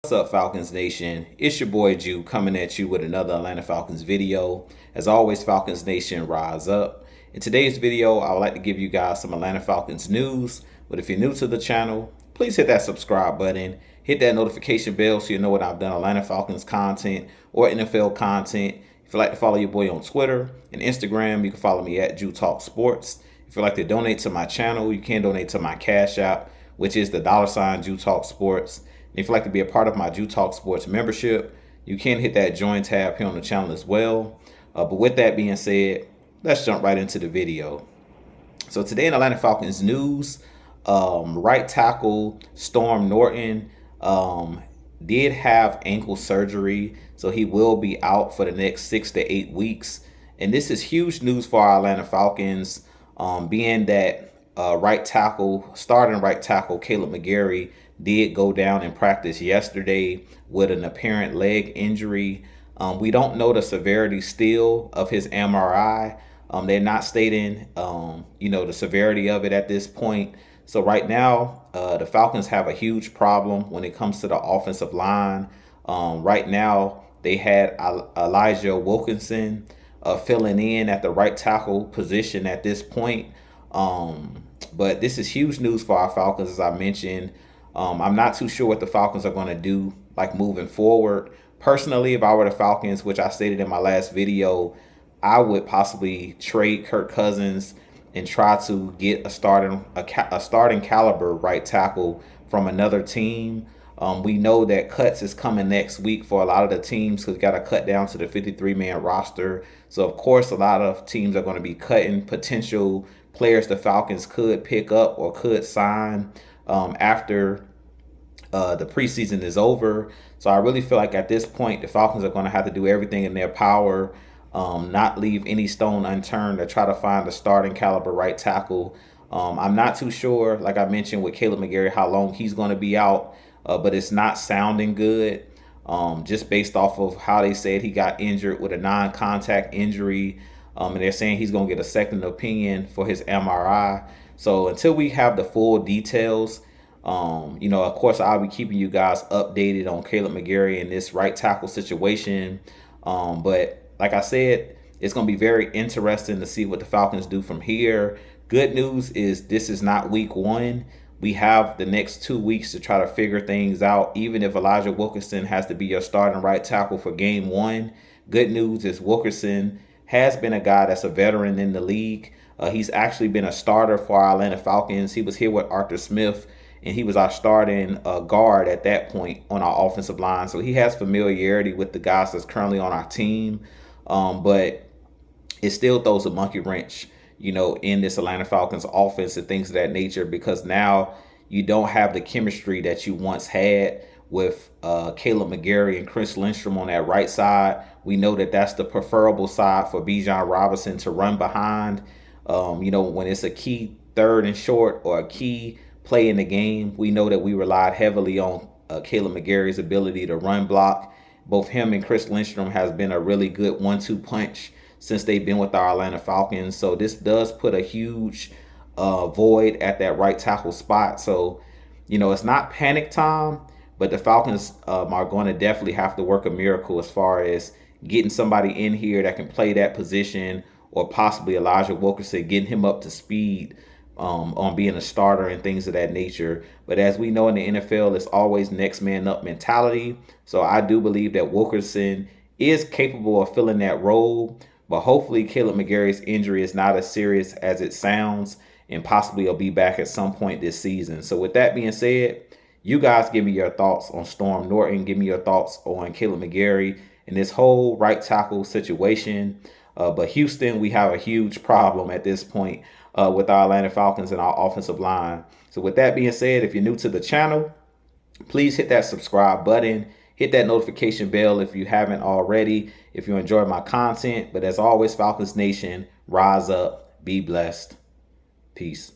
What's up, Falcons Nation? It's your boy Jew coming at you with another Atlanta Falcons video. As always, Falcons Nation, rise up. In today's video, I would like to give you guys some Atlanta Falcons news. But if you're new to the channel, please hit that subscribe button. Hit that notification bell so you know when I've done Atlanta Falcons content or NFL content. If you'd like to follow your boy on Twitter and Instagram, you can follow me at Jew Talk Sports. If you'd like to donate to my channel, you can donate to my Cash App, which is the $ Jew Talk Sports. If you'd like to be a part of my Jew Talk Sports membership, you can hit that join tab here on the channel as well. But with that being said, let's jump right into the video. So today in Atlanta Falcons news, right tackle Storm Norton did have ankle surgery, so he will be out for the next 6 to 8 weeks. And this is huge news for our Atlanta Falcons, being that starting right tackle Kaleb McGary did go down in practice yesterday with an apparent leg injury. We don't know the severity still of his MRI. They're not stating, the severity of it at this point. So right now, the Falcons have a huge problem when it comes to the offensive line. Right now, they had Elijah Wilkinson filling in at the right tackle position at this point. But this is huge news for our Falcons, as I mentioned. I'm not too sure what the Falcons are going to do, moving forward. Personally, if I were the Falcons, which I stated in my last video, I would possibly trade Kirk Cousins and try to get a starting caliber right tackle from another team. We know that cuts is coming next week for a lot of the teams because we got to cut down to the 53-man roster. So, of course, a lot of teams are going to be cutting potential players the Falcons could pick up or could sign after the preseason is over. So I really feel like at this point, the Falcons are going to have to do everything in their power, not leave any stone unturned to try to find a starting caliber right tackle. I'm not too sure, like I mentioned with Kaleb McGary, how long he's going to be out, but it's not sounding good. Just based off of how they said he got injured with a non-contact injury. And they're saying he's going to get a second opinion for his MRI. So until we have the full details, of course, I'll be keeping you guys updated on Kaleb McGary and this right tackle situation. But like I said, it's going to be very interesting to see what the Falcons do from here. Good news is this is not week 1. We have the next 2 weeks to try to figure things out. Even if Elijah Wilkinson has to be your starting right tackle for game 1, good news is Wilkinson has been a guy that's a veteran in the league. He's actually been a starter for our Atlanta Falcons. He was here with Arthur Smith, and he was our starting guard at that point on our offensive line. So he has familiarity with the guys that's currently on our team. But it still throws a monkey wrench, in this Atlanta Falcons offense and things of that nature, because now you don't have the chemistry that you once had with Kaleb McGary and Chris Lindstrom on that right side. We know that that's the preferable side for Bijan Robinson to run behind. When it's a key third and short or a key play in the game, we know that we relied heavily on Kaleb McGary's ability to run block. Both him and Chris Lindstrom has been a really good 1-2 punch since they've been with our Atlanta Falcons. So this does put a huge void at that right tackle spot. So, it's not panic time, but the Falcons are going to definitely have to work a miracle as far as getting somebody in here that can play that position, or possibly Elijah Wilkinson, getting him up to speed on being a starter and things of that nature. But as we know in the NFL, it's always next man up mentality. So I do believe that Wilkinson is capable of filling that role, but hopefully Kaleb McGary's injury is not as serious as it sounds, and possibly he'll be back at some point this season. So with that being said, you guys give me your thoughts on Storm Norton. Give me your thoughts on Kaleb McGary and this whole right tackle situation. But Houston, we have a huge problem at this point with our Atlanta Falcons and our offensive line. So with that being said, if you're new to the channel, please hit that subscribe button. Hit that notification bell if you haven't already, if you enjoy my content. But as always, Falcons Nation, rise up, be blessed. Peace.